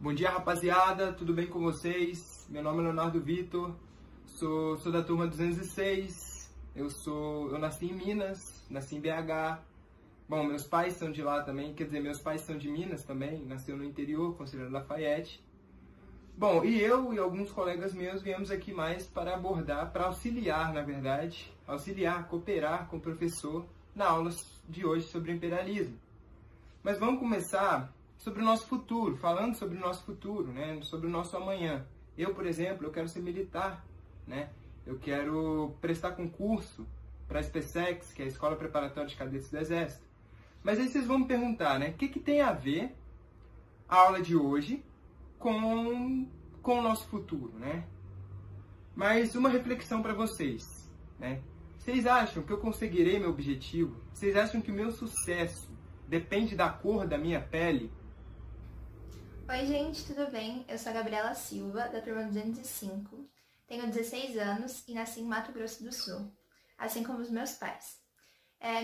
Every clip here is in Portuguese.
Bom dia, rapaziada, tudo bem com vocês? Meu nome é Leonardo Vitor, sou da turma 206, eu nasci em Minas, nasci em BH. Bom, meus pais são de lá também, quer dizer, meus pais são de Minas também, nasceu no interior, Conselheiro Lafayette. Bom, e eu e alguns colegas meus viemos aqui mais para abordar, para auxiliar, na verdade, cooperar com o professor na aula de hoje sobre imperialismo. Mas vamos começar sobre o nosso futuro, falando sobre o nosso futuro, né? Sobre o nosso amanhã. Eu, por exemplo, eu quero ser militar, né? Eu quero prestar concurso para a SPSEX, que é a Escola Preparatória de Cadetes do Exército. Mas aí vocês vão me perguntar, né? O que tem a ver a aula de hoje com o nosso futuro, né? Mas uma reflexão para vocês, né? Vocês acham que eu conseguirei meu objetivo? Vocês acham que o meu sucesso depende da cor da minha pele? Oi gente, tudo bem? Eu sou a Gabriela Silva, da turma 205, tenho 16 anos e nasci em Mato Grosso do Sul, assim como os meus pais.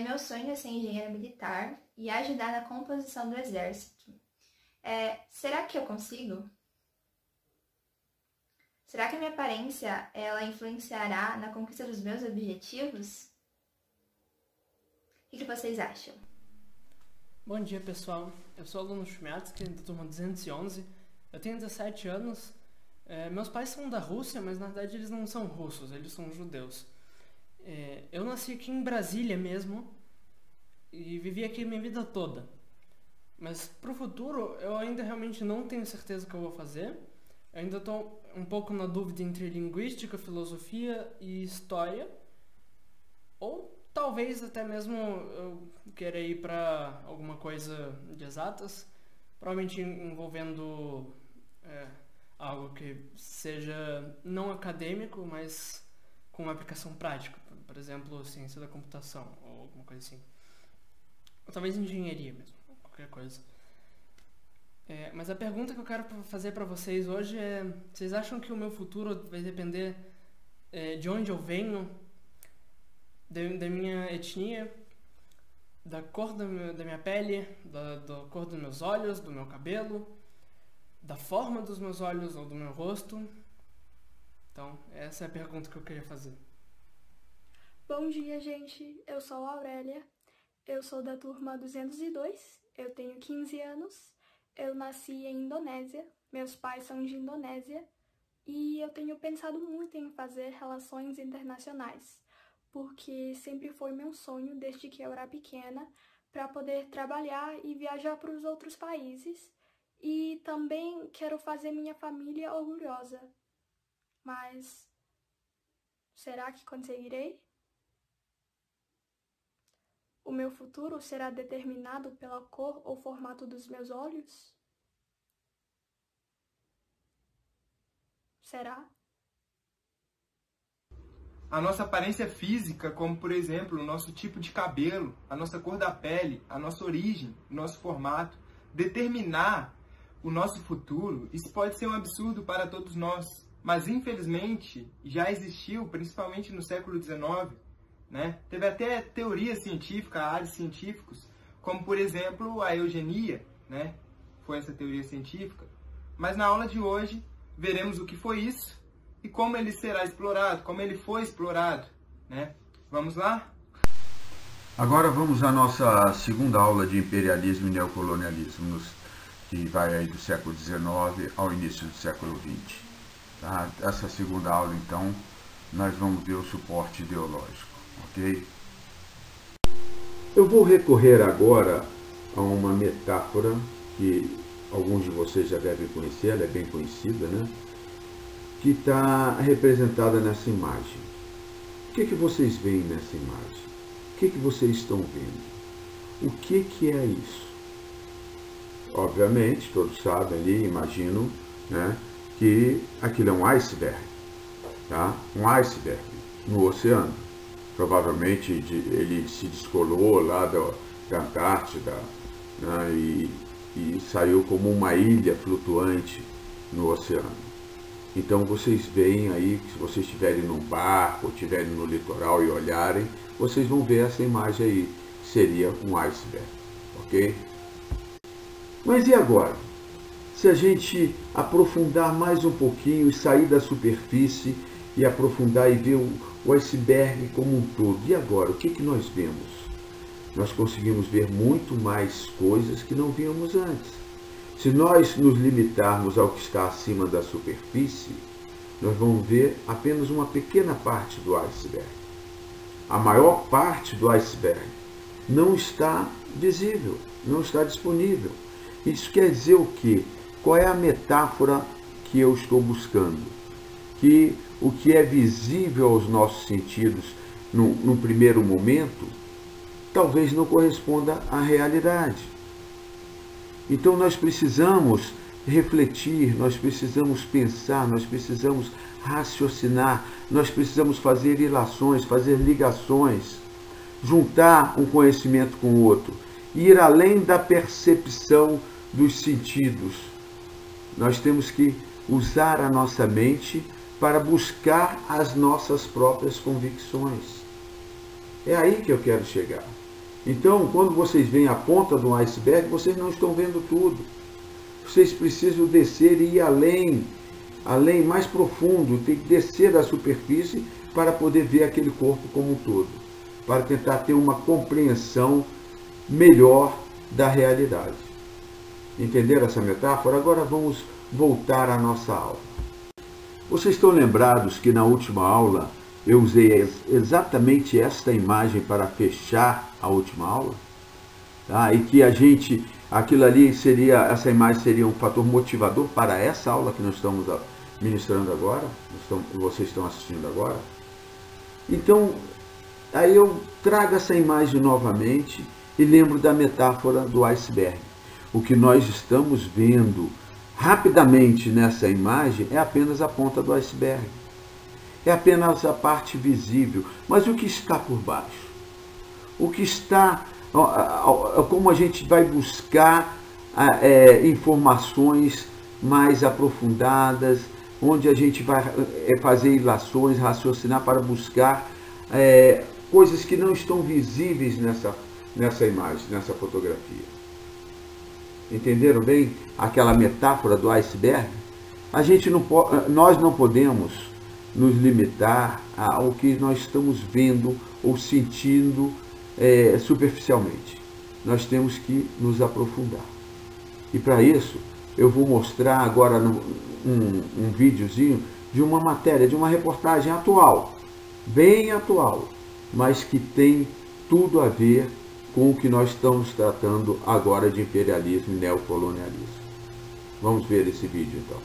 Meu sonho é ser engenheira militar e ajudar na composição do exército. Será que eu consigo? Será que a minha aparência ela influenciará na conquista dos meus objetivos? O que vocês acham? Bom dia, pessoal. Eu sou o aluno Shumyatsky, da turma 211. Eu tenho 17 anos. Meus pais são da Rússia, mas na verdade eles não são russos, eles são judeus. Eu nasci aqui em Brasília mesmo e vivi aqui a minha vida toda. Mas pro futuro eu ainda realmente não tenho certeza o que eu vou fazer. Eu ainda estou um pouco na dúvida entre linguística, filosofia e história. Ou talvez até mesmo eu queira ir para alguma coisa de exatas, provavelmente envolvendo algo que seja não acadêmico, mas com uma aplicação prática, por exemplo, ciência da computação ou alguma coisa assim. Ou talvez engenharia mesmo, qualquer coisa. Mas a pergunta que eu quero fazer para vocês hoje é: vocês acham que o meu futuro vai depender de onde eu venho, da minha etnia, da cor da minha pele, da cor dos meus olhos, do meu cabelo, da forma dos meus olhos ou do meu rosto? Então, essa é a pergunta que eu queria fazer. Bom dia, gente. Eu sou a Aurélia. Eu sou da turma 202. Eu tenho 15 anos. Eu nasci em Indonésia. Meus pais são de Indonésia. E eu tenho pensado muito em fazer relações internacionais, porque sempre foi meu sonho desde que eu era pequena, para poder trabalhar e viajar para os outros países. E também quero fazer minha família orgulhosa. Mas será que conseguirei? O meu futuro será determinado pela cor ou formato dos meus olhos? Será? A nossa aparência física, como por exemplo o nosso tipo de cabelo, a nossa cor da pele, a nossa origem, o nosso formato, determinar o nosso futuro, isso pode ser um absurdo para todos nós, mas infelizmente já existiu, principalmente no século XIX, né? Teve até teoria científica, áreas científicos, como por exemplo a eugenia, né? Foi essa teoria científica. Mas na aula de hoje veremos o que foi isso e como ele será explorado, como ele foi explorado, né? Vamos lá? Agora vamos à nossa segunda aula de imperialismo e neocolonialismo, que vai aí do século XIX ao início do século XX. Tá? Essa segunda aula, então, nós vamos ver o suporte ideológico, ok? Eu vou recorrer agora a uma metáfora que alguns de vocês já devem conhecer, ela é bem conhecida, né? Que está representada nessa imagem. O que vocês veem nessa imagem? O que vocês estão vendo? O que é isso? Obviamente, todos sabem ali, imaginam, né, que aquilo é um iceberg, tá? Um iceberg no oceano. Provavelmente ele se descolou lá da Antártida, né, e saiu como uma ilha flutuante no oceano. Então vocês veem aí, se vocês estiverem num barco, ou estiverem no litoral e olharem, vocês vão ver essa imagem aí, seria um iceberg, ok? Mas e agora? se a gente aprofundar mais um pouquinho e sair da superfície e aprofundar e ver o iceberg como um todo. E agora, o que nós vemos? Nós conseguimos ver muito mais coisas que não víamos antes. Se nós nos limitarmos ao que está acima da superfície, nós vamos ver apenas uma pequena parte do iceberg. A maior parte do iceberg não está visível, não está disponível. Isso quer dizer o quê? Qual é a metáfora que eu estou buscando? Que o que é visível aos nossos sentidos no primeiro momento, talvez não corresponda à realidade. Então nós precisamos refletir, nós precisamos pensar, nós precisamos raciocinar, nós precisamos fazer ilações, fazer ligações, juntar um conhecimento com o outro, ir além da percepção dos sentidos. Nós temos que usar a nossa mente para buscar as nossas próprias convicções. É aí que eu quero chegar. Então, quando vocês veem a ponta do iceberg, vocês não estão vendo tudo. Vocês precisam descer e ir além, mais profundo, tem que descer da superfície para poder ver aquele corpo como um todo, para tentar ter uma compreensão melhor da realidade. Entenderam essa metáfora? Agora vamos voltar à nossa aula. Vocês estão lembrados que na última aula eu usei exatamente esta imagem para fechar a última aula? Tá? E que aquilo ali essa imagem seria um fator motivador para essa aula que nós estamos ministrando agora, vocês estão assistindo agora. Então, aí eu trago essa imagem novamente e lembro da metáfora do iceberg. O que nós estamos vendo rapidamente nessa imagem é apenas a ponta do iceberg. É apenas a parte visível. Mas o que está por baixo? O que está... Como a gente vai buscar informações mais aprofundadas, onde a gente vai fazer ilações, raciocinar para buscar coisas que não estão visíveis nessa imagem, nessa fotografia. Entenderam bem aquela metáfora do iceberg? Nós não podemos nos limitar ao que nós estamos vendo ou sentindo superficialmente. Nós temos que nos aprofundar. E para isso, eu vou mostrar agora um videozinho de uma matéria, de uma reportagem atual, bem atual, mas que tem tudo a ver com o que nós estamos tratando agora de imperialismo e neocolonialismo. Vamos ver esse vídeo então.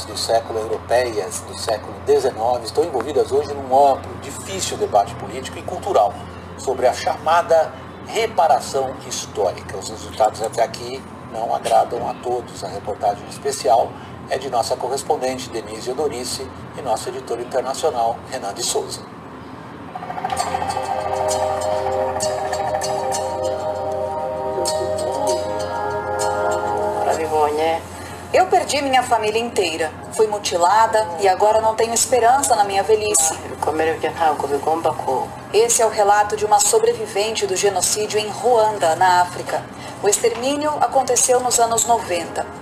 Do século europeias do século XIX estão envolvidas hoje num amplo, difícil debate político e cultural sobre a chamada reparação histórica. Os resultados até aqui não agradam a todos. A reportagem especial é de nossa correspondente Denise Odorice e nosso editor internacional Renan de Souza. Eu perdi minha família inteira. Fui mutilada e agora não tenho esperança na minha velhice. Esse é o relato de uma sobrevivente do genocídio em Ruanda, na África. O extermínio aconteceu nos anos 90.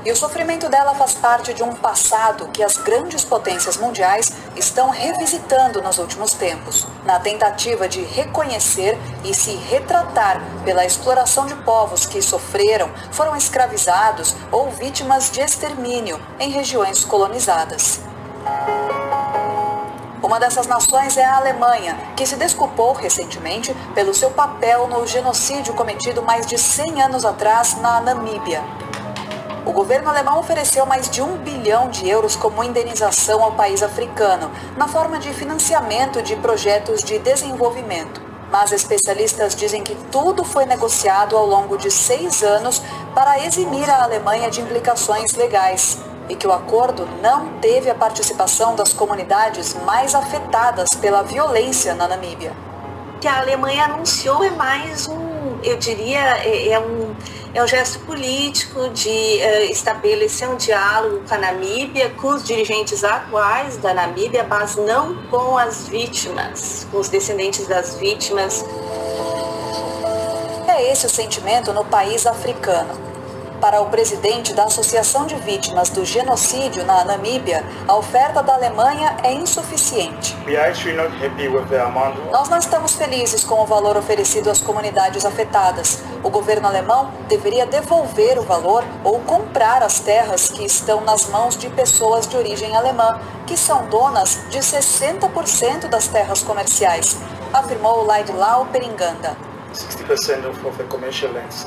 E o sofrimento dela faz parte de um passado que as grandes potências mundiais estão revisitando nos últimos tempos, na tentativa de reconhecer e se retratar pela exploração de povos que sofreram, foram escravizados ou vítimas de extermínio em regiões colonizadas. Uma dessas nações é a Alemanha, que se desculpou recentemente pelo seu papel no genocídio cometido mais de 100 anos atrás na Namíbia. O governo alemão ofereceu mais de 1 bilhão de euros como indenização ao país africano, na forma de financiamento de projetos de desenvolvimento. Mas especialistas dizem que tudo foi negociado ao longo de 6 anos para eximir a Alemanha de implicações legais e que o acordo não teve a participação das comunidades mais afetadas pela violência na Namíbia. O que a Alemanha anunciou é mais eu diria, é um gesto político de estabelecer um diálogo com a Namíbia, com os dirigentes atuais da Namíbia, mas não com as vítimas, com os descendentes das vítimas. É esse o sentimento no país africano. Para o presidente da Associação de Vítimas do Genocídio na Namíbia, a oferta da Alemanha é insuficiente. Nós não estamos felizes com o valor oferecido às comunidades afetadas. O governo alemão deveria devolver o valor ou comprar as terras que estão nas mãos de pessoas de origem alemã, que são donas de 60% das terras comerciais, afirmou Laidlau Peringanda. 60% of the commercial lands.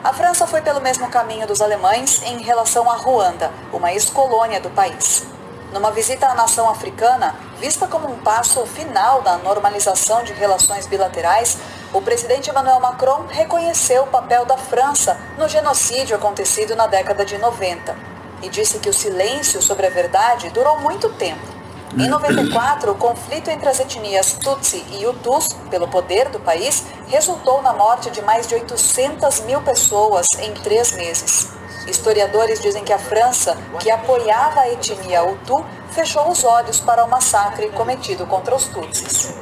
A França foi pelo mesmo caminho dos alemães em relação a Ruanda, uma ex-colônia do país. Numa visita à nação africana, vista como um passo final da normalização de relações bilaterais, o presidente Emmanuel Macron reconheceu o papel da França no genocídio acontecido na década de 90 e disse que o silêncio sobre a verdade durou muito tempo. Em 94, o conflito entre as etnias Tutsi e Hutus, pelo poder do país, resultou na morte de mais de 800 mil pessoas em 3 meses. Historiadores dizem que a França, que apoiava a etnia Hutu, fechou os olhos para o massacre cometido contra os Tutsis.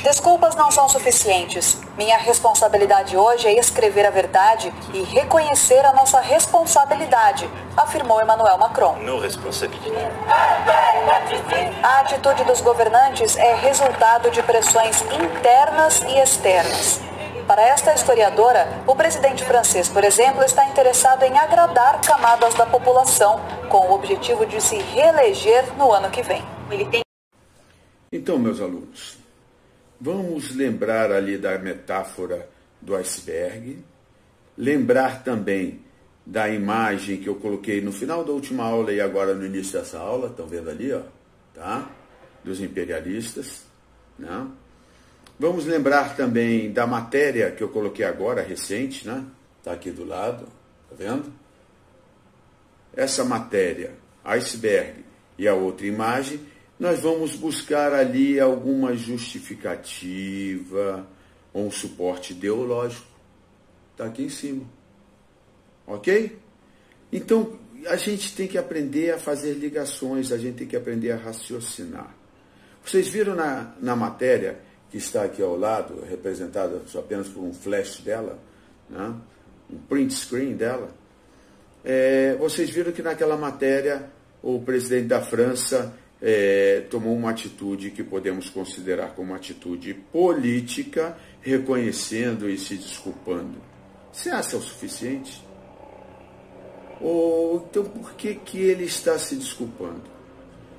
Desculpas não são suficientes. Minha responsabilidade hoje é escrever a verdade e reconhecer a nossa responsabilidade, afirmou Emmanuel Macron. A atitude dos governantes é resultado de pressões internas e externas. Para esta historiadora, o presidente francês, por exemplo, está interessado em agradar camadas da população, com o objetivo de se reeleger no ano que vem. Então, meus alunos, vamos lembrar ali da metáfora do iceberg, lembrar também da imagem que eu coloquei no final da última aula e agora no início dessa aula, estão vendo ali, ó, tá? Dos imperialistas, né? Vamos lembrar também da matéria que eu coloquei agora, recente, né? Tá aqui do lado, tá vendo? Essa matéria, iceberg, e a outra imagem, nós vamos buscar ali alguma justificativa ou um suporte ideológico. Está aqui em cima. Ok? Então, a gente tem que aprender a fazer ligações, a gente tem que aprender a raciocinar. Vocês viram na matéria que está aqui ao lado, representada só apenas por um flash dela, né? Um print screen dela? Vocês viram que naquela matéria o presidente da França tomou uma atitude que podemos considerar como uma atitude política, reconhecendo e se desculpando. Você acha o suficiente? Ou então por que ele está se desculpando?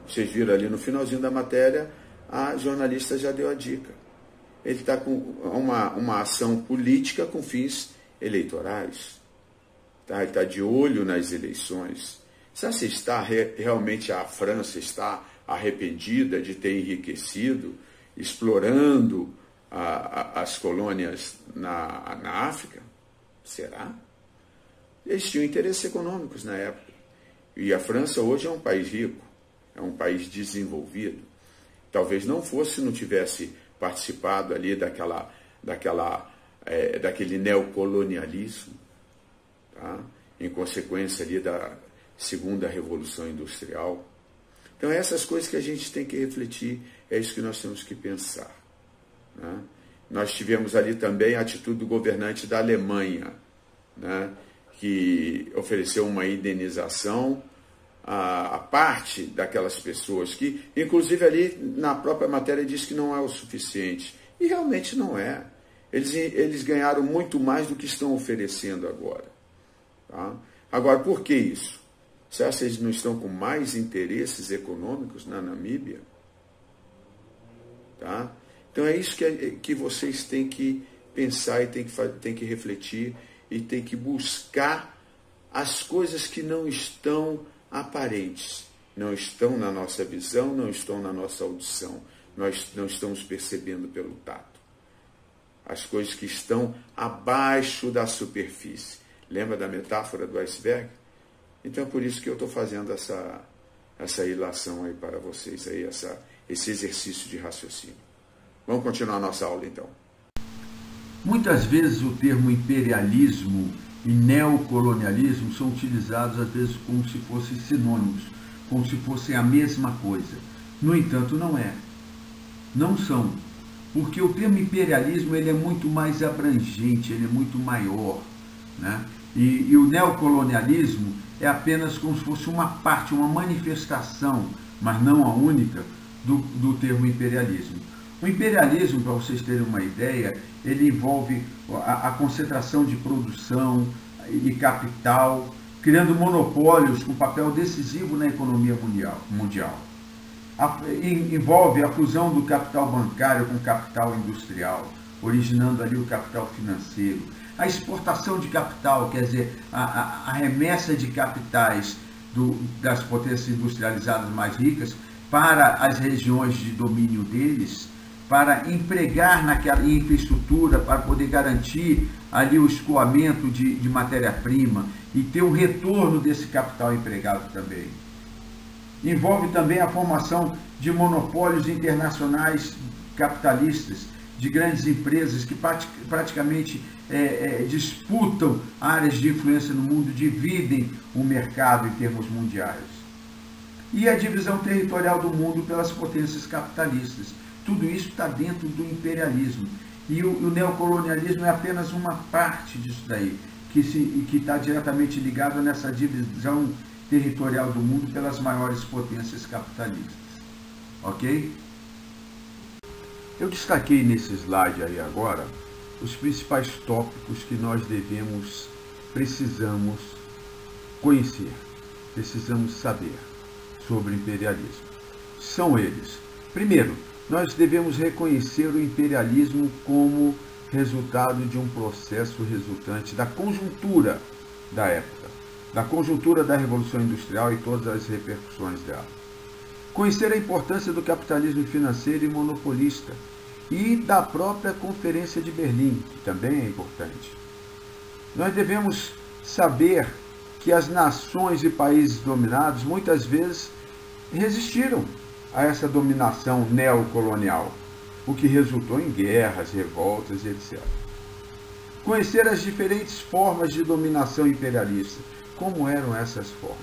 Vocês viram ali no finalzinho da matéria, a jornalista já deu a dica. Ele está com uma ação política com fins eleitorais. Tá? Ele está de olho nas eleições. Se está realmente a França está arrependida de ter enriquecido, explorando as colônias na África? Será? Eles tinham interesses econômicos na época. E a França hoje é um país rico, é um país desenvolvido. Talvez não fosse se não tivesse participado ali daquele neocolonialismo, tá? Em consequência ali da segunda revolução industrial. Então, essas coisas que a gente tem que refletir, é isso que nós temos que pensar, né? Nós tivemos ali também a atitude do governante da Alemanha, né, que ofereceu uma indenização a parte daquelas pessoas que, inclusive ali na própria matéria diz que não é o suficiente. E realmente não é. Eles ganharam muito mais do que estão oferecendo agora. Tá? Agora, por que isso? Você acha que eles não estão com mais interesses econômicos na Namíbia? Tá? Então é isso que vocês têm que pensar e têm que refletir e têm que buscar as coisas que não estão aparentes, não estão na nossa visão, não estão na nossa audição, nós não estamos percebendo pelo tato. As coisas que estão abaixo da superfície. Lembra da metáfora do iceberg? Então é por isso que eu estou fazendo essa ilação aí para vocês, aí, esse exercício de raciocínio. Vamos continuar a nossa aula então. Muitas vezes o termo imperialismo e neocolonialismo são utilizados às vezes como se fossem sinônimos, como se fossem a mesma coisa. No entanto, não é. Não são. Porque o termo imperialismo ele é muito mais abrangente, ele é muito maior, né? E o neocolonialismo é apenas como se fosse uma parte, uma manifestação, mas não a única, do termo imperialismo. O imperialismo, para vocês terem uma ideia, ele envolve a concentração de produção e capital, criando monopólios com papel decisivo na economia mundial. Envolve a fusão do capital bancário com o capital industrial, originando ali o capital financeiro. A exportação de capital, quer dizer, a remessa de capitais das potências industrializadas mais ricas para as regiões de domínio deles, para empregar naquela infraestrutura, para poder garantir ali o escoamento de matéria-prima e ter o retorno desse capital empregado também. Envolve também a formação de monopólios internacionais capitalistas, de grandes empresas que praticamente disputam áreas de influência no mundo, dividem o mercado em termos mundiais. E a divisão territorial do mundo pelas potências capitalistas. Tudo isso está dentro do imperialismo. E o neocolonialismo é apenas uma parte disso daí, que está diretamente ligado nessa divisão territorial do mundo pelas maiores potências capitalistas. Ok? Eu destaquei nesse slide aí agora os principais tópicos que nós precisamos conhecer, precisamos saber sobre o imperialismo. São eles. Primeiro, nós devemos reconhecer o imperialismo como resultado de um processo resultante da conjuntura da época, da conjuntura da Revolução Industrial e todas as repercussões dela. Conhecer a importância do capitalismo financeiro e monopolista e da própria Conferência de Berlim, que também é importante. Nós devemos saber que as nações e países dominados muitas vezes resistiram a essa dominação neocolonial, o que resultou em guerras, revoltas, etc. Conhecer as diferentes formas de dominação imperialista. Como eram essas formas?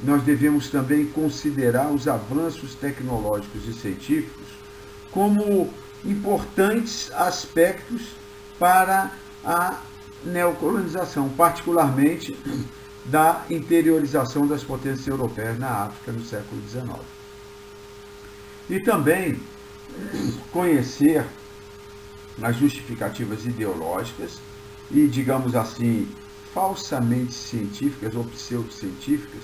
Nós devemos também considerar os avanços tecnológicos e científicos como importantes aspectos para a neocolonização, particularmente da interiorização das potências europeias na África no século XIX. E também conhecer as justificativas ideológicas e, digamos assim, falsamente científicas ou pseudocientíficas,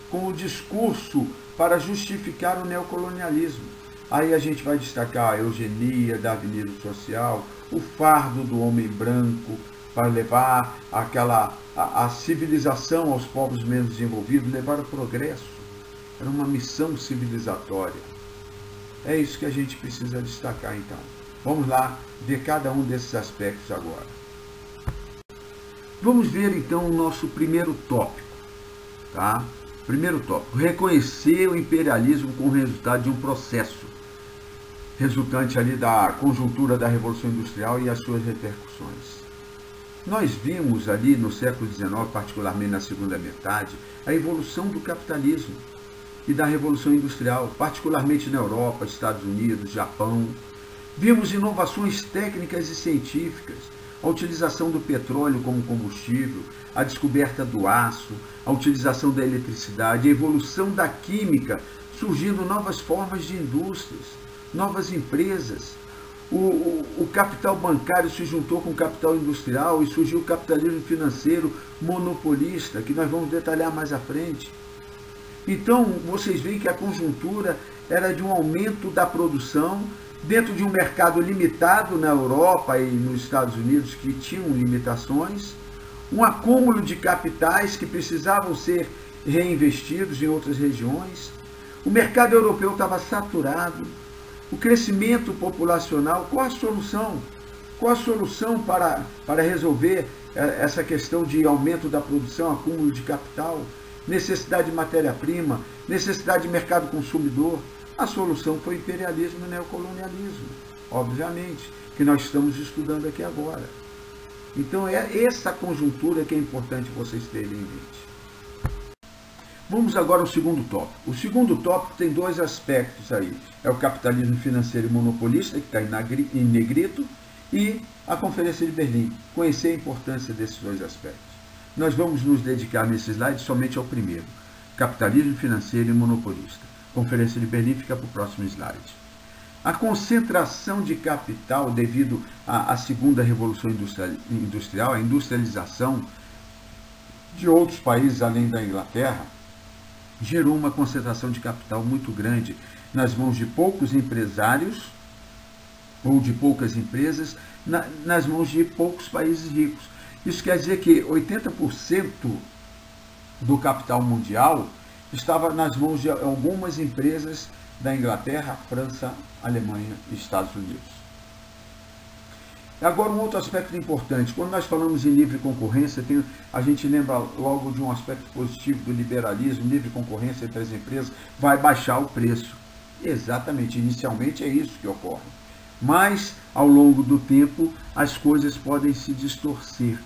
com o discurso para justificar o neocolonialismo. Aí a gente vai destacar a eugenia, darwinismo social, o fardo do homem branco para levar a civilização aos povos menos desenvolvidos, levar o progresso. Era uma missão civilizatória. É isso que a gente precisa destacar, então. Vamos lá ver cada um desses aspectos agora. Vamos ver, então, o nosso primeiro tópico. Tá? Primeiro tópico. Reconhecer o imperialismo como resultado de um processo resultante ali da conjuntura da Revolução Industrial e as suas repercussões. Nós vimos ali no século XIX, particularmente na segunda metade, a evolução do capitalismo e da Revolução Industrial, particularmente na Europa, Estados Unidos, Japão. Vimos inovações técnicas e científicas, a utilização do petróleo como combustível, a descoberta do aço, a utilização da eletricidade, a evolução da química, surgindo novas formas de indústrias, novas empresas. O capital bancário se juntou com o capital industrial e surgiu o capitalismo financeiro monopolista, que nós vamos detalhar mais à frente. Então, vocês veem que a conjuntura era de um aumento da produção dentro de um mercado limitado na Europa e nos Estados Unidos, que tinham limitações, um acúmulo de capitais que precisavam ser reinvestidos em outras regiões. O mercado europeu estava saturado. O crescimento populacional, qual a solução? Qual a solução para resolver essa questão de aumento da produção, acúmulo de capital, necessidade de matéria-prima, necessidade de mercado consumidor? A solução foi o imperialismo e o neocolonialismo, obviamente, que nós estamos estudando aqui agora. Então é essa conjuntura que é importante vocês terem em mente. Vamos agora ao segundo tópico. O segundo tópico tem dois aspectos aí. É o capitalismo financeiro e monopolista, que está em negrito, e a Conferência de Berlim, conhecer a importância desses dois aspectos. Nós vamos nos dedicar nesse slide somente ao primeiro, capitalismo financeiro e monopolista. Conferência de Berlim fica para o próximo slide. A concentração de capital devido à segunda revolução industrial, a industrialização de outros países além da Inglaterra, gerou uma concentração de capital muito grande nas mãos de poucos empresários ou de poucas empresas, nas mãos de poucos países ricos. Isso quer dizer que 80% do capital mundial estava nas mãos de algumas empresas da Inglaterra, França, Alemanha e Estados Unidos. Agora, um outro aspecto importante, quando nós falamos em livre concorrência, a gente lembra logo de um aspecto positivo do liberalismo, livre concorrência entre as empresas, vai baixar o preço. Exatamente, inicialmente é isso que ocorre. Mas, ao longo do tempo, as coisas podem se distorcer.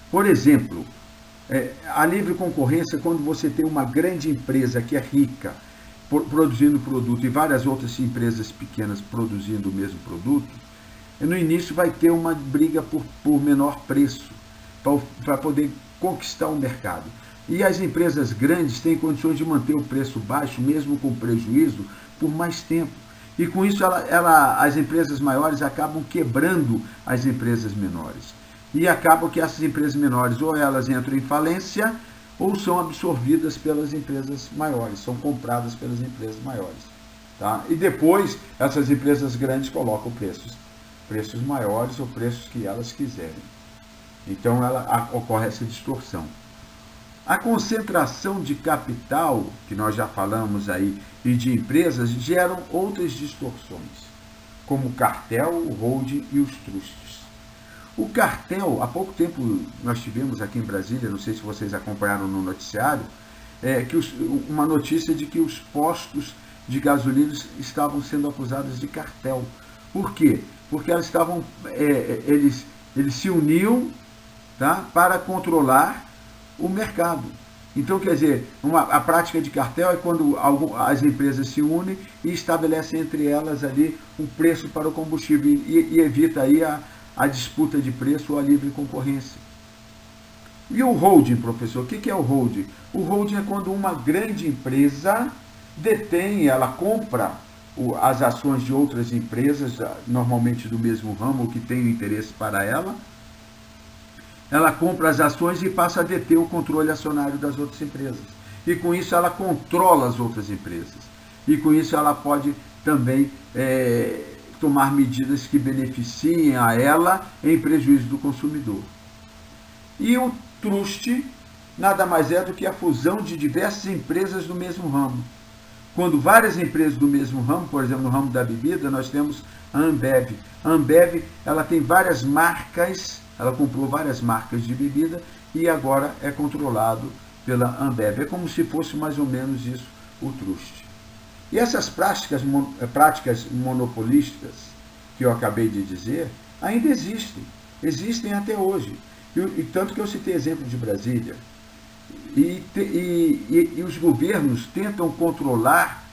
Por exemplo, a livre concorrência, quando você tem uma grande empresa que é rica, produzindo produto, e várias outras empresas pequenas produzindo o mesmo produto, no início vai ter uma briga por menor preço, para poder conquistar o mercado. E as empresas grandes têm condições de manter o preço baixo, mesmo com prejuízo, por mais tempo. E com isso as empresas maiores acabam quebrando as empresas menores. E acabam que essas empresas menores ou elas entram em falência ou são absorvidas pelas empresas maiores, são compradas pelas empresas maiores. Tá? E depois essas empresas grandes colocam preços maiores ou preços que elas quiserem. Então ocorre essa distorção. A concentração de capital, que nós já falamos aí, e de empresas, geram outras distorções, como o cartel, o holding e os trusts. O cartel, há pouco tempo nós tivemos aqui em Brasília, não sei se vocês acompanharam no noticiário, uma notícia de que os postos de gasolina estavam sendo acusados de cartel. Por quê? Porque eles se uniam, tá, para controlar o mercado. Então, quer dizer, a prática de cartel é quando as empresas se unem e estabelecem entre elas ali um preço para o combustível e evita aí a disputa de preço ou a livre concorrência. E o holding, professor? O que é o holding? O holding é quando uma grande empresa detém, ela compra as ações de outras empresas, normalmente do mesmo ramo, que tem interesse para ela. Ela compra as ações e passa a deter o controle acionário das outras empresas. E com isso ela controla as outras empresas. E com isso ela pode também tomar medidas que beneficiem a ela em prejuízo do consumidor. E o trust nada mais é do que a fusão de diversas empresas do mesmo ramo. Quando várias empresas do mesmo ramo, por exemplo, no ramo da bebida, nós temos a Ambev. A Ambev, ela tem várias marcas, ela comprou várias marcas de bebida e agora é controlado pela Ambev. É como se fosse mais ou menos isso o trust. E essas práticas monopolistas que eu acabei de dizer, ainda existem até hoje. E tanto que eu citei exemplo de Brasília. E os governos tentam controlar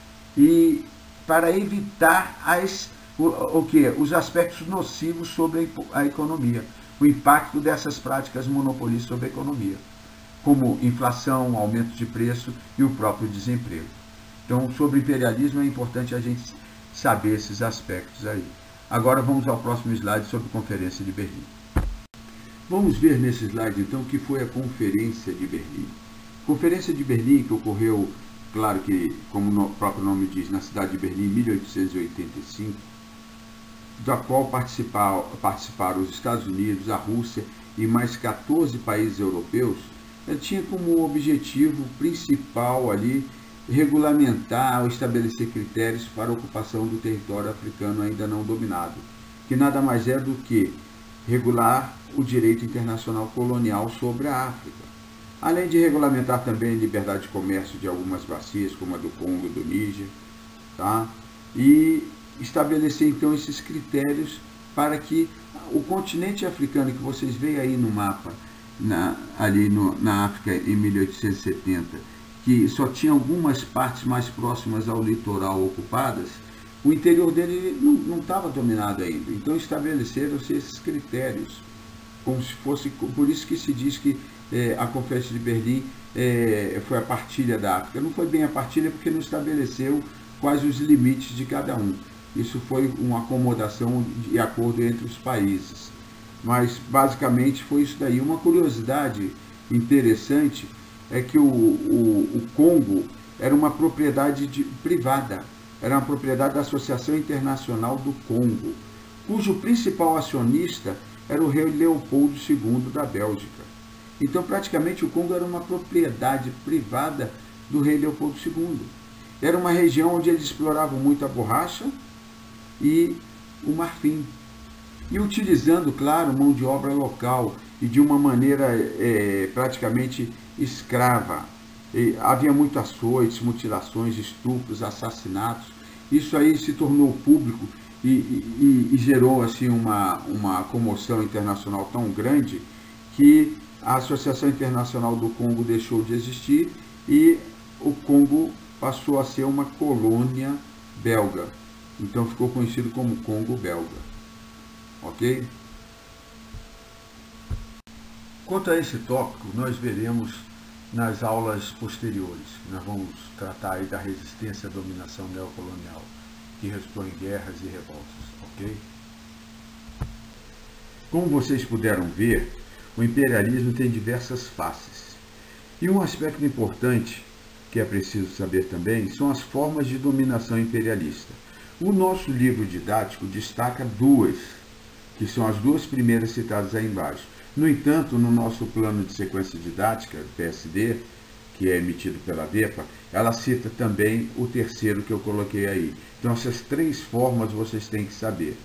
para evitar os aspectos nocivos sobre a economia, o impacto dessas práticas monopolistas sobre a economia, como inflação, aumento de preço e o próprio desemprego. Então, sobre imperialismo é importante a gente saber esses aspectos aí. Agora vamos ao próximo slide sobre a Conferência de Berlim. Vamos ver nesse slide, então, o que foi a Conferência de Berlim. Conferência de Berlim, que ocorreu, claro que, como o próprio nome diz, na cidade de Berlim, em 1885, da qual participaram os Estados Unidos, a Rússia e mais 14 países europeus. Ela tinha como objetivo principal ali regulamentar ou estabelecer critérios para a ocupação do território africano ainda não dominado, que nada mais é do que regular o direito internacional colonial sobre a África, além de regulamentar também a liberdade de comércio de algumas bacias, como a do Congo e do Níger, tá? E estabelecer então esses critérios para que o continente africano, que vocês veem aí no mapa, ali na África em 1870, que só tinha algumas partes mais próximas ao litoral ocupadas, o interior dele não estava dominado ainda. Então estabeleceram-se esses critérios, como se fosse, por isso que se diz que a Conferência de Berlim foi a partilha da África. Não foi bem a partilha porque não estabeleceu quais os limites de cada um. Isso foi uma acomodação de acordo entre os países. Mas basicamente foi isso daí. Uma curiosidade interessante é que o Congo era uma propriedade privada, era uma propriedade da Associação Internacional do Congo, cujo principal acionista era o rei Leopoldo II da Bélgica. Então, praticamente, o Congo era uma propriedade privada do rei Leopoldo II. Era uma região onde eles exploravam muito a borracha e o marfim. E utilizando, claro, mão de obra local e de uma maneira praticamente escrava. Havia muito açoites, mutilações, estupros, assassinatos. Isso aí se tornou público e gerou assim, uma comoção internacional tão grande que a Associação Internacional do Congo deixou de existir e o Congo passou a ser uma colônia belga. Então ficou conhecido como Congo belga. Ok? Quanto a esse tópico, nós veremos nas aulas posteriores. Nós vamos tratar aí da resistência à dominação neocolonial, que resultou em guerras e revoltas. Ok? Como vocês puderam ver, o imperialismo tem diversas faces. E um aspecto importante que é preciso saber também são as formas de dominação imperialista. O nosso livro didático destaca duas, que são as duas primeiras citadas aí embaixo. No entanto, no nosso plano de sequência didática, PSD, que é emitido pela VEPA, ela cita também o terceiro que eu coloquei aí. Então, essas três formas vocês têm que saber.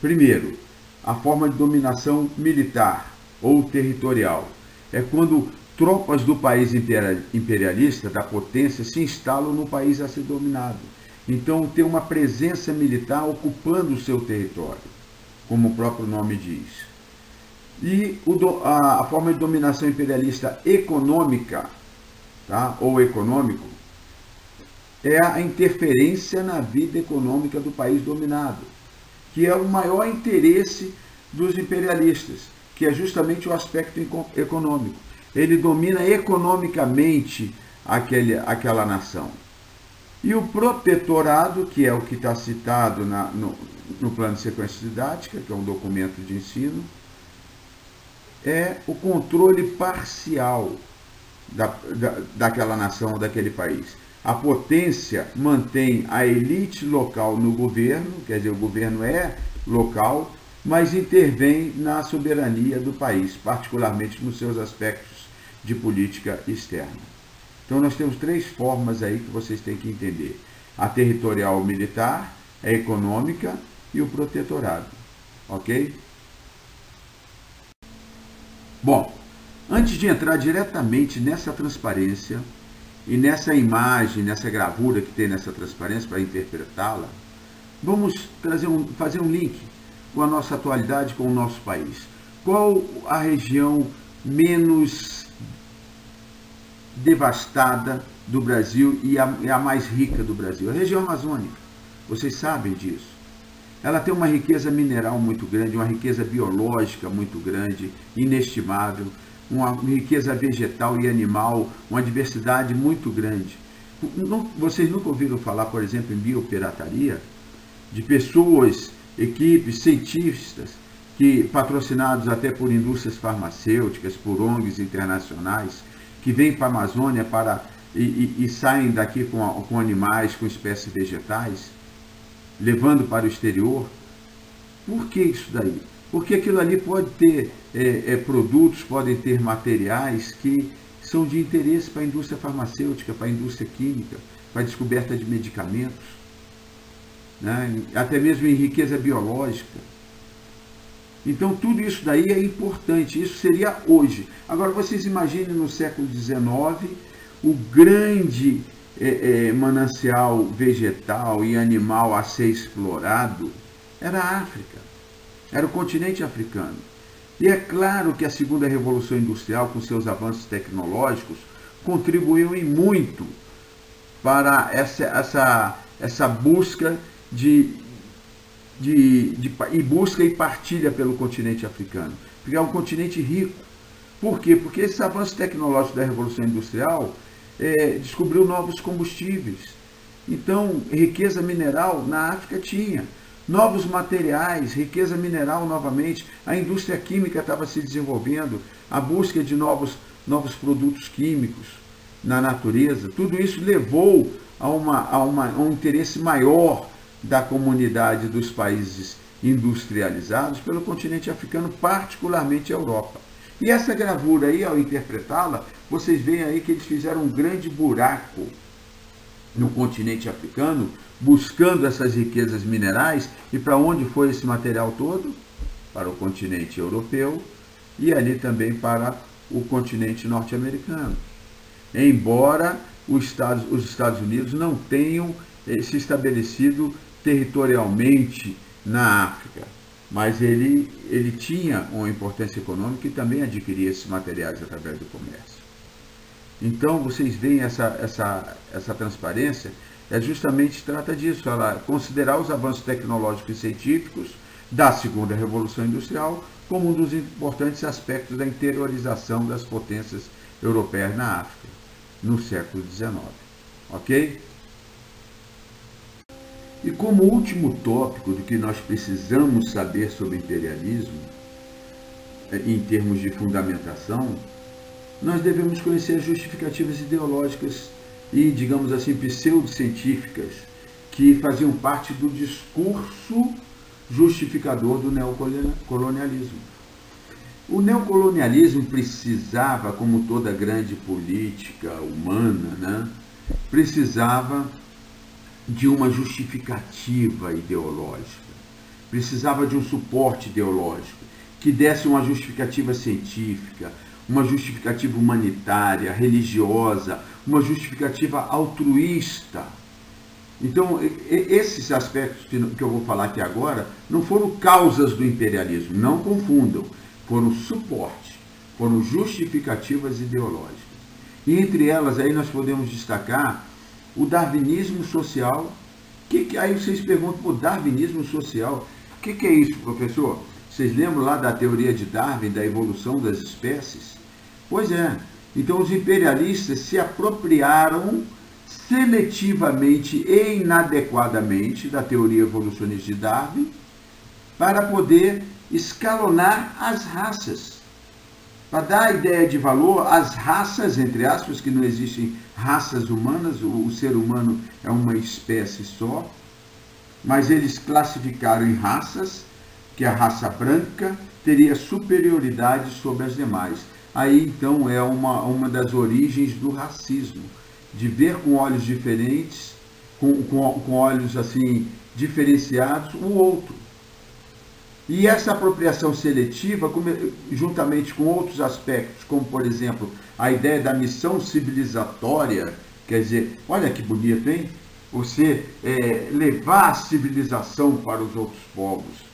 Primeiro, a forma de dominação militar ou territorial. É quando tropas do país imperialista, da potência, se instalam no país a ser dominado. Então, tem uma presença militar ocupando o seu território, como o próprio nome diz. E a forma de dominação imperialista econômica, tá? Ou econômico, é a interferência na vida econômica do país dominado, que é o maior interesse dos imperialistas, que é justamente o aspecto econômico. Ele domina economicamente aquela nação. E o protetorado, que é o que está citado no plano de sequência didática, que é um documento de ensino, é o controle parcial daquela nação ou daquele país. A potência mantém a elite local no governo, quer dizer, o governo é local, mas intervém na soberania do país, particularmente nos seus aspectos de política externa. Então nós temos três formas aí que vocês têm que entender. A territorial militar, a econômica e o protetorado. Ok? Bom, antes de entrar diretamente nessa transparência e nessa imagem, nessa gravura que tem nessa transparência para interpretá-la, vamos fazer um link com a nossa atualidade, com o nosso país. Qual a região menos devastada do Brasil e a mais rica do Brasil? A região amazônica. Vocês sabem disso. Ela tem uma riqueza mineral muito grande, uma riqueza biológica muito grande, inestimável, uma riqueza vegetal e animal, uma diversidade muito grande. Vocês nunca ouviram falar, por exemplo, em biopirataria? De pessoas, equipes, cientistas, que, patrocinados até por indústrias farmacêuticas, por ONGs internacionais, que vêm para a Amazônia e saem daqui com animais, com espécies vegetais, levando para o exterior. Por que isso daí? Porque aquilo ali pode ter produtos, podem ter materiais que são de interesse para a indústria farmacêutica, para a indústria química, para a descoberta de medicamentos, né? Até mesmo em riqueza biológica. Então tudo isso daí é importante, isso seria hoje. Agora vocês imaginem no século XIX, o grande manancial vegetal e animal a ser explorado era a África, era o continente africano. E é claro que a segunda revolução industrial, com seus avanços tecnológicos, contribuiu em muito para essa busca e busca e partilha pelo continente africano, porque é um continente rico. Por quê? Porque esse avanço tecnológico da Revolução Industrial descobriu novos combustíveis. Então, riqueza mineral na África tinha. Novos materiais, riqueza mineral novamente, a indústria química estava se desenvolvendo, a busca de novos produtos químicos na natureza, tudo isso levou a um interesse maior da comunidade dos países industrializados pelo continente africano, particularmente a Europa. E essa gravura aí, ao interpretá-la, vocês veem aí que eles fizeram um grande buraco no continente africano, buscando essas riquezas minerais. E para onde foi esse material todo? Para o continente europeu e ali também para o continente norte-americano. Embora os Estados Unidos não tenham se estabelecido territorialmente na África, mas ele tinha uma importância econômica e também adquiria esses materiais através do comércio. Então, vocês veem essa transparência, justamente trata disso, ela considerar os avanços tecnológicos e científicos da segunda Revolução Industrial como um dos importantes aspectos da interiorização das potências europeias na África, no século XIX. Ok? E como último tópico do que nós precisamos saber sobre imperialismo, em termos de fundamentação, nós devemos conhecer as justificativas ideológicas e, digamos assim, pseudocientíficas que faziam parte do discurso justificador do neocolonialismo. O neocolonialismo precisava, como toda grande política humana, né, precisava de uma justificativa ideológica, precisava de um suporte ideológico que desse uma justificativa científica, uma justificativa humanitária, religiosa, uma justificativa altruísta. Então, esses aspectos que eu vou falar aqui agora não foram causas do imperialismo, não confundam, foram suporte, foram justificativas ideológicas. E entre elas, aí nós podemos destacar o darwinismo social. Aí vocês perguntam, o darwinismo social, o que é isso, professor? Vocês lembram lá da teoria de Darwin, da evolução das espécies? Pois é. Então os imperialistas se apropriaram seletivamente e inadequadamente da teoria evolucionista de Darwin para poder escalonar as raças, para dar a ideia de valor às raças, entre aspas, que não existem raças humanas, o ser humano é uma espécie só, mas eles classificaram em raças, que a raça branca teria superioridade sobre as demais. Aí, então, é uma das origens do racismo, de ver com olhos diferentes, com olhos, assim, diferenciados, o outro. E essa apropriação seletiva, juntamente com outros aspectos, como, por exemplo, a ideia da missão civilizatória, quer dizer, olha que bonito, hein? Você levar a civilização para os outros povos.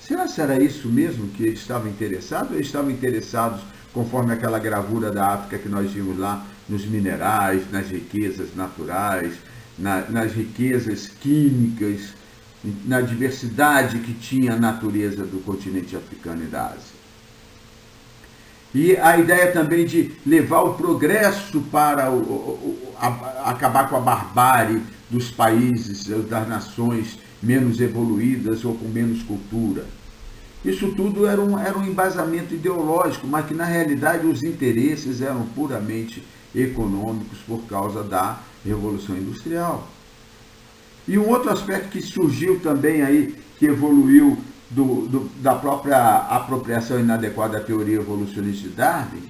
Será que era isso mesmo que eles estavam interessados? Ou eles estavam interessados, conforme aquela gravura da África que nós vimos lá, nos minerais, nas riquezas naturais, nas riquezas químicas, na diversidade que tinha a natureza do continente africano e da Ásia. E a ideia também de levar o progresso para acabar com a barbárie dos países, das nações menos evoluídas ou com menos cultura. Isso tudo era um embasamento ideológico, mas que na realidade os interesses eram puramente econômicos por causa da Revolução Industrial. E um outro aspecto que surgiu também aí, que evoluiu da própria apropriação inadequada da teoria evolucionista de Darwin,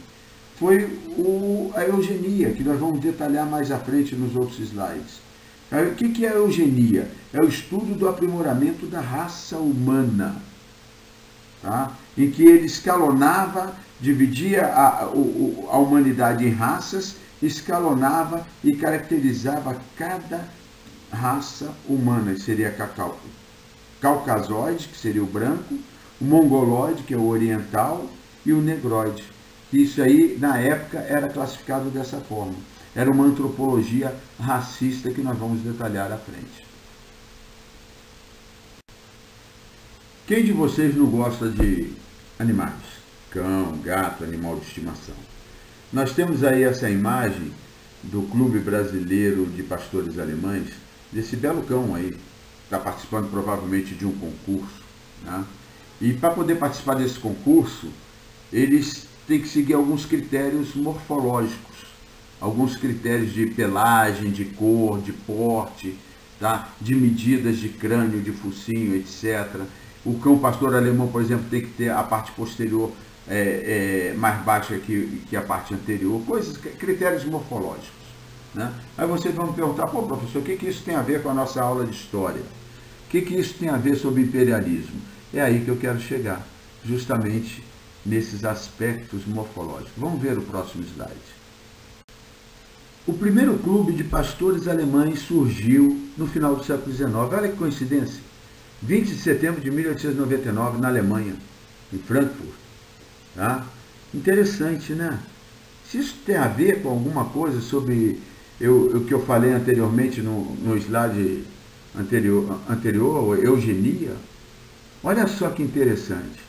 foi a eugenia, que nós vamos detalhar mais à frente nos outros slides. O que é a eugenia? É o estudo do aprimoramento da raça humana, tá? Em que ele escalonava, dividia a humanidade em raças, escalonava e caracterizava cada raça humana, que seria caucasoide, que seria o branco, o mongoloide, que é o oriental, e o negroide. Isso aí, na época, era classificado dessa forma. Era uma antropologia racista que nós vamos detalhar à frente. Quem de vocês não gosta de animais? Cão, gato, animal de estimação. Nós temos aí essa imagem do Clube Brasileiro de Pastores Alemães, desse belo cão aí, está participando provavelmente de um concurso, né? E para poder participar desse concurso, eles têm que seguir alguns critérios morfológicos, alguns critérios de pelagem, de cor, de porte, tá? De medidas de crânio, de focinho, etc. O cão pastor alemão, por exemplo, tem que ter a parte posterior mais baixa que a parte anterior, critérios morfológicos, né? Aí vocês vão me perguntar, pô, professor, o que isso tem a ver com a nossa aula de história? O que isso tem a ver sobre imperialismo? É aí que eu quero chegar, justamente nesses aspectos morfológicos. Vamos ver o próximo slide. O primeiro clube de pastores alemães surgiu no final do século XIX. Olha que coincidência. 20 de setembro de 1899, na Alemanha, em Frankfurt. Tá? Interessante, né? Se isso tem a ver com alguma coisa sobre o que eu falei anteriormente no slide anterior, eugenia, olha só que interessante.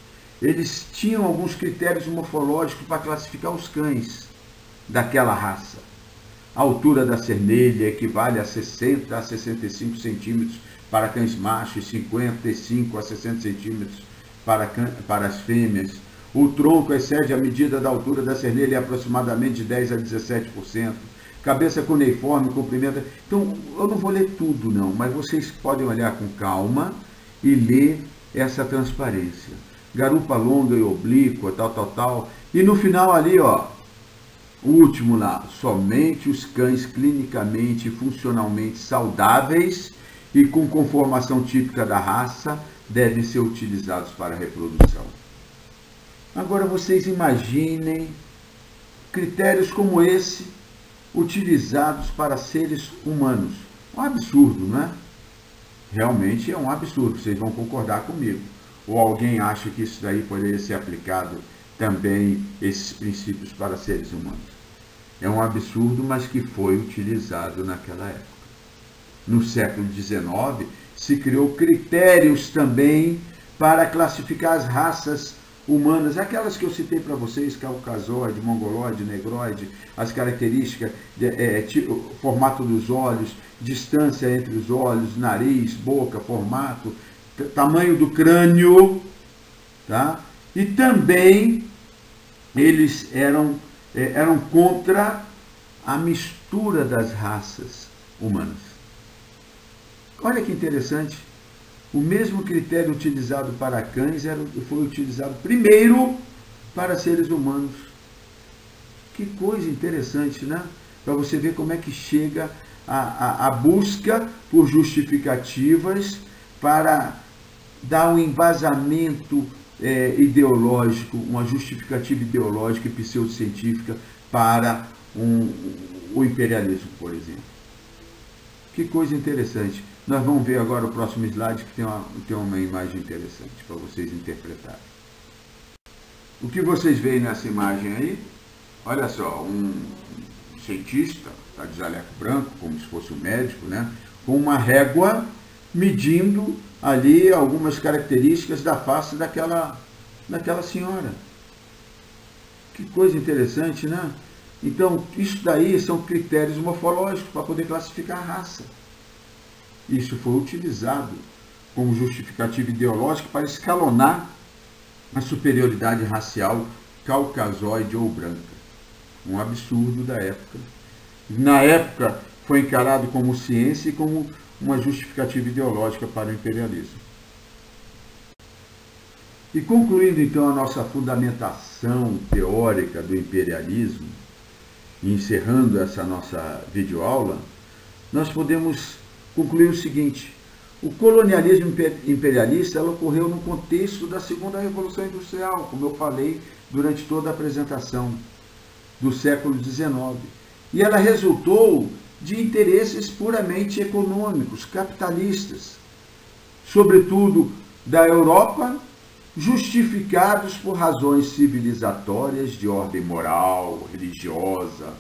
Eles tinham alguns critérios morfológicos para classificar os cães daquela raça. A altura da cernelha equivale a 60 a 65 centímetros para cães machos, 55 a 60 centímetros para as fêmeas. O tronco excede a medida da altura da cernelha aproximadamente de 10 a 17%. Cabeça cuneiforme, comprimento. Então, eu não vou ler tudo não, mas vocês podem olhar com calma e ler essa transparência. Garupa longa e oblíqua, tal. E no final ali, ó, o último lá, somente os cães clinicamente e funcionalmente saudáveis e com conformação típica da raça devem ser utilizados para a reprodução. Agora vocês imaginem critérios como esse utilizados para seres humanos. Um absurdo, não é? Realmente é um absurdo, vocês vão concordar comigo. Ou alguém acha que isso daí poderia ser aplicado também, esses princípios, para seres humanos? É um absurdo, mas que foi utilizado naquela época. No século XIX, se criou critérios também para classificar as raças humanas, aquelas que eu citei para vocês, caucasoide, mongoloide, negroide, as características, formato dos olhos, distância entre os olhos, nariz, boca, formato, tamanho do crânio, tá? E também eles eram contra a mistura das raças humanas. Olha que interessante. O mesmo critério utilizado para cães foi utilizado primeiro para seres humanos. Que coisa interessante, né? Para você ver como é que chega a busca por justificativas para dar um embasamento ideológico, uma justificativa ideológica e pseudocientífica para o imperialismo, por exemplo. Que coisa interessante. Nós vamos ver agora o próximo slide, que tem uma imagem interessante para vocês interpretarem. O que vocês veem nessa imagem aí? Olha só, um cientista, está de jaleco branco, como se fosse um médico, né? Com uma régua medindo ali algumas características da face daquela senhora. Que coisa interessante, né? Então, isso daí são critérios morfológicos para poder classificar a raça. Isso foi utilizado como justificativa ideológica para escalonar a superioridade racial caucasoide ou branca. Um absurdo da época. Na época, foi encarado como ciência e como uma justificativa ideológica para o imperialismo. E concluindo então a nossa fundamentação teórica do imperialismo, e encerrando essa nossa videoaula, nós podemos concluir o seguinte: o colonialismo imperialista ocorreu no contexto da Segunda Revolução Industrial, como eu falei durante toda a apresentação, do século XIX. E ela resultou de interesses puramente econômicos, capitalistas, sobretudo da Europa, justificados por razões civilizatórias de ordem moral, religiosa,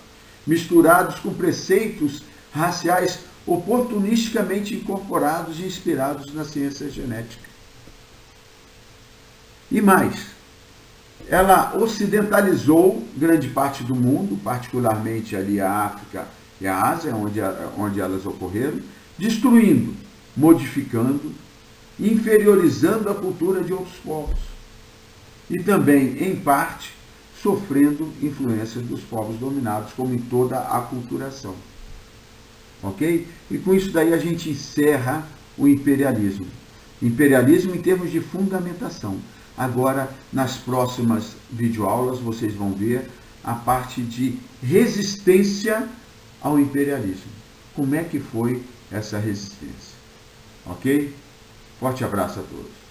misturados com preceitos raciais oportunisticamente incorporados e inspirados na ciência genética. E mais, ela ocidentalizou grande parte do mundo, particularmente ali a África e a Ásia, onde elas ocorreram, destruindo, modificando, inferiorizando a cultura de outros povos. E também, em parte, sofrendo influência dos povos dominados, como em toda a aculturação. Ok? E com isso daí a gente encerra o imperialismo. Imperialismo em termos de fundamentação. Agora, nas próximas videoaulas, vocês vão ver a parte de resistência ao imperialismo. Como é que foi essa resistência? Ok? Forte abraço a todos.